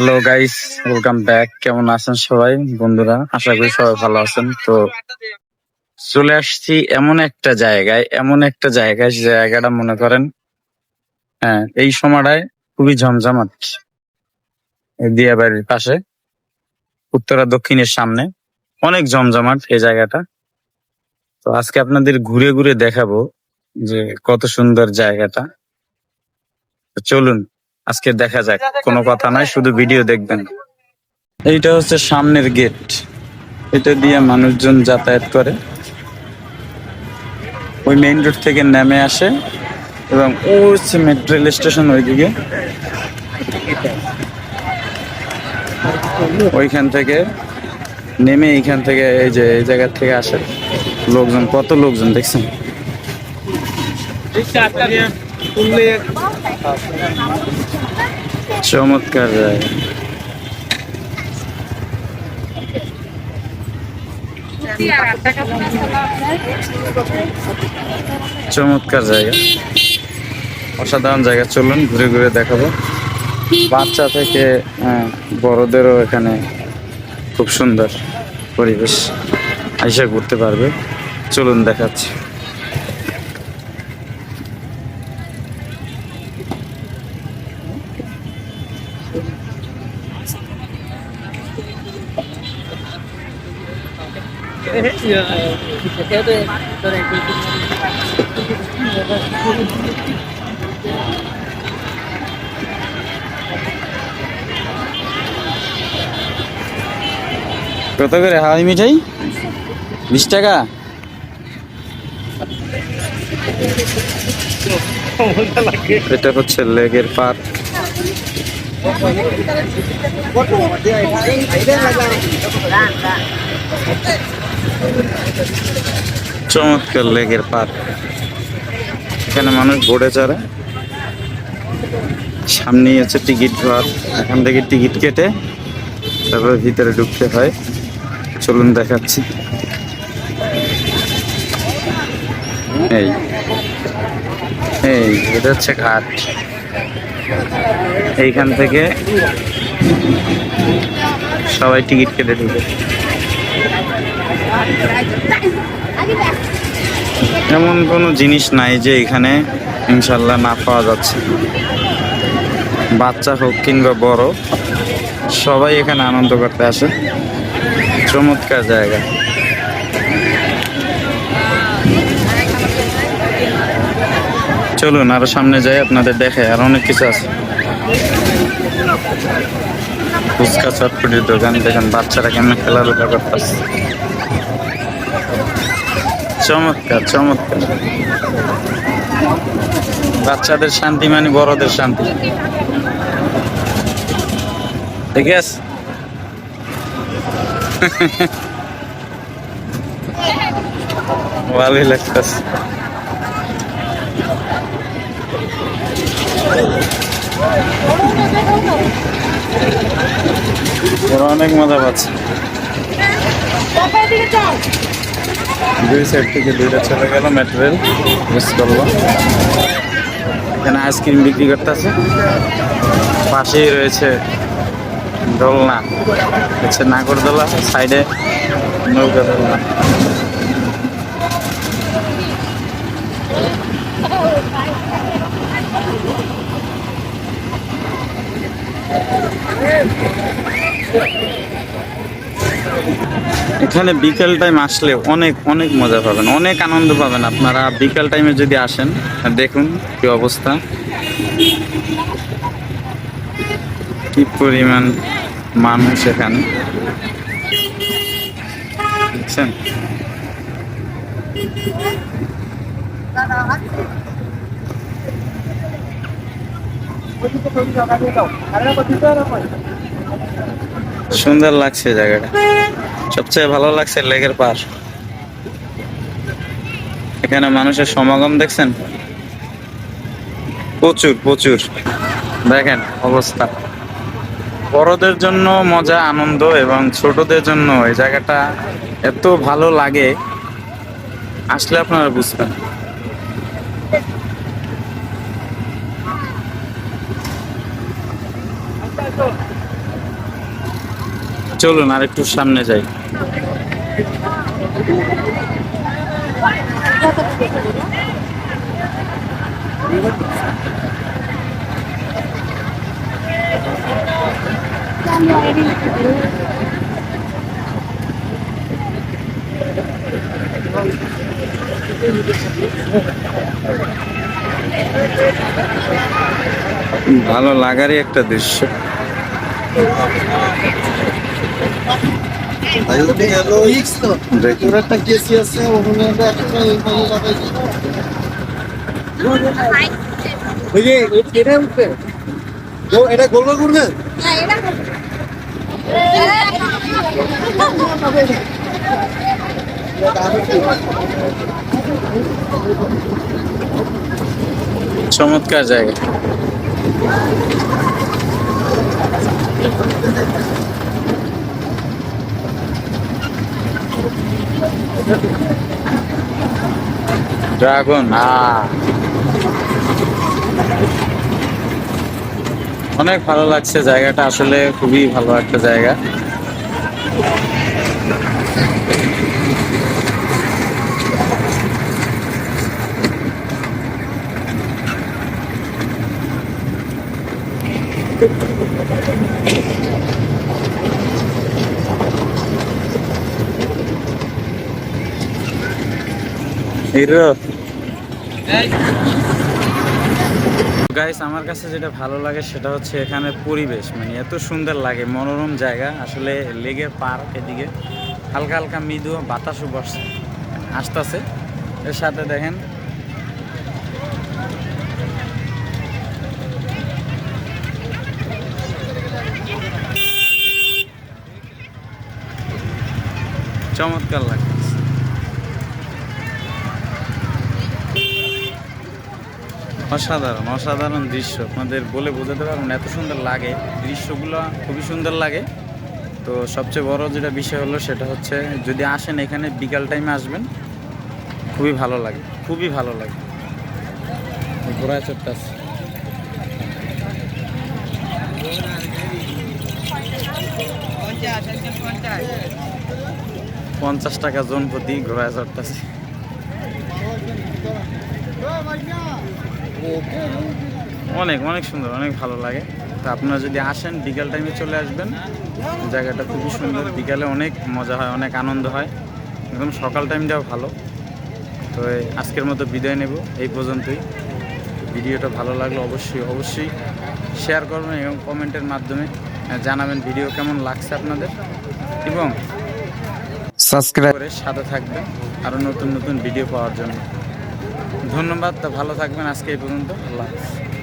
Hello guys, welcome back. কেমন আছেন সবাই বন্ধুরা? আশা করি সবাই ভালো আছেন। তো চলে আসছি এমন একটা জায়গায় যে জায়গাটা মনে করেন, হ্যাঁ, এই সময়টায় খুবই জমজমাট। এই দিয়াবাড়ির পাশে উত্তরা দক্ষিণের সামনে অনেক জমজমাট এই জায়গাটা। তো আজকে আপনাদের ঘুরে ঘুরে দেখাবো যে কত সুন্দর জায়গাটা। তো চলুন আজকে দেখা যাক, কোনো কথা নয়, শুধু ভিডিও দেখবেন। এইটা হচ্ছে সামনের গেট, এটা দিয়ে মানুষজন যাতায়াত করে, ওই মেইন রোড থেকে নেমে আসে এবং ও হচ্ছে মেট্রো রেল স্টেশন ওইদিকে। ওইখান থেকে নেমে এইখান থেকে এই যে এই জায়গা থেকে আসে লোকজন, কত লোকজন দেখছেন। চমৎকার জায়গা, চমৎকার জায়গা, অসাধারণ জায়গা। চলুন ঘুরে ঘুরে দেখাবো। বাচ্চা থেকে বড়দেরও এখানে খুব সুন্দর পরিবেশ, আইসা ঘুরতে পারবে। চলুন দেখাচ্ছি। কত করে হাওয়াই মিঠাই? 20 টাকা। এটা হচ্ছে লেগের পার্ক। চমৎকার লেগের পার্ক, এখানে মানুষ বোটে চড়ে। সামনেই হচ্ছে টিকিট ঘর, এখান থেকে টিকিট কেটে তারপরে ভিতরে ঢুকতে হয়। চলুন দেখাচ্ছি। এই এই এটা হচ্ছে ঘাট, এইখান থেকে সবাই টিকিট কেটে ঢুকে। এমন কোনো জিনিস নাই যে এখানে ইনশাল্লাহ না পাওয়া যাচ্ছে। বাচ্চা হোক কিংবা বড়, সবাই এখানে আনন্দ করতে আসে। চমৎকার জায়গা। চলুন আরো সামনে যাই, আপনাদের দেখে আর অনেক কিছু আছে। ফুচকা চটপটির দোকান, দেখেন বাচ্চারা কেমন খেলাধুলা করতেছে। চমৎকার চমৎকার, বাচ্চাদের শান্তি মানে বড়দের শান্তি। ঠিক আছে। ভালোই লাগতেছে। ওরা অনেক মজা পাচ্ছে। দুই সাইড থেকে দুইটা চলে গেল মেট্রো রেল, মিস করলো। এখানে আইসক্রিম বিক্রি করতেছে, পাশেই রয়েছে দোলনা, হচ্ছে নাগরদোলা, সাইডে নৌকা দোলনা। এখানে বিকেল টাইম আসলে অনেক অনেক মজা পাবেন, অনেক আনন্দ পাবেন আপনারা। বিকেল টাইমে যদি আসেন, দেখুন কি অবস্থা, কি পরিমাণ মানুষ এখানে, দেখছেন। সুন্দর লাগছে জায়গাটা। সবচেয়ে ভালো লাগছে লেগের পার। এখানে মানুষের সমাগম দেখছেন, প্রচুর প্রচুর। দেখেন অবস্থা, বড়দের জন্য মজা আনন্দ এবং ছোটদের জন্য এই জায়গাটা এত ভালো লাগে, আসলে আপনারা বুঝবেন। চলুন আর একটু সামনে যাই। ভালো লাগারই একটা দৃশ্য। এটা গোলমাল করবে। চমৎকার জায়গা। ড্রাগন অনেক ভালো লাগছে জায়গাটা, আসলে খুবই ভালো একটা জায়গা। হিরো গাইস, আমার কাছে যেটা ভালো লাগে সেটা হচ্ছে এখানে পরিবেশ, মানে এত সুন্দর লাগে, মনোরম জায়গা। আসলে লেগের পার, এদিকে হালকা হালকা মৃদু বাতাসও আসতেছে। এর সাথে দেখেন চমৎকার লাগে। অসাধারণ অসাধারণ দৃশ্য, আপনাদের বলে বোঝাতে পারবো না, এত সুন্দর লাগে দৃশ্যগুলো, খুবই সুন্দর লাগে। তো সবচেয়ে বড় যেটা বিষয় হলো সেটা হচ্ছে যদি আসেন এখানে বিকাল টাইমে আসবেন, খুবই ভালো লাগে, খুবই ভালো লাগে। ঘোড়ায় চড়তে আসছে 50 টাকা জন প্রতি ঘোড়ায় চড়তেছে। অনেক অনেক সুন্দর, অনেক ভালো লাগে। তো আপনারা যদি আসেন বিকাল টাইমে চলে আসবেন, জায়গাটা খুবই সুন্দর। বিকালে অনেক মজা হয়, অনেক আনন্দ হয়, একদম সকাল টাইমটাও ভালো। তো আজকের মতো বিদায় নেব এই পর্যন্তই। ভিডিওটা ভালো লাগলো অবশ্যই অবশ্যই শেয়ার করবেন এবং কমেন্টের মাধ্যমে জানাবেন ভিডিও কেমন লাগছে আপনাদের, এবং সাবস্ক্রাইব করে সাথে থাকবেন আরও নতুন নতুন ভিডিও পাওয়ার জন্য। ধন্যবাদ। তা ভালো থাকবেন, আজকে এই পর্যন্ত। আল্লাহ হাফেজ।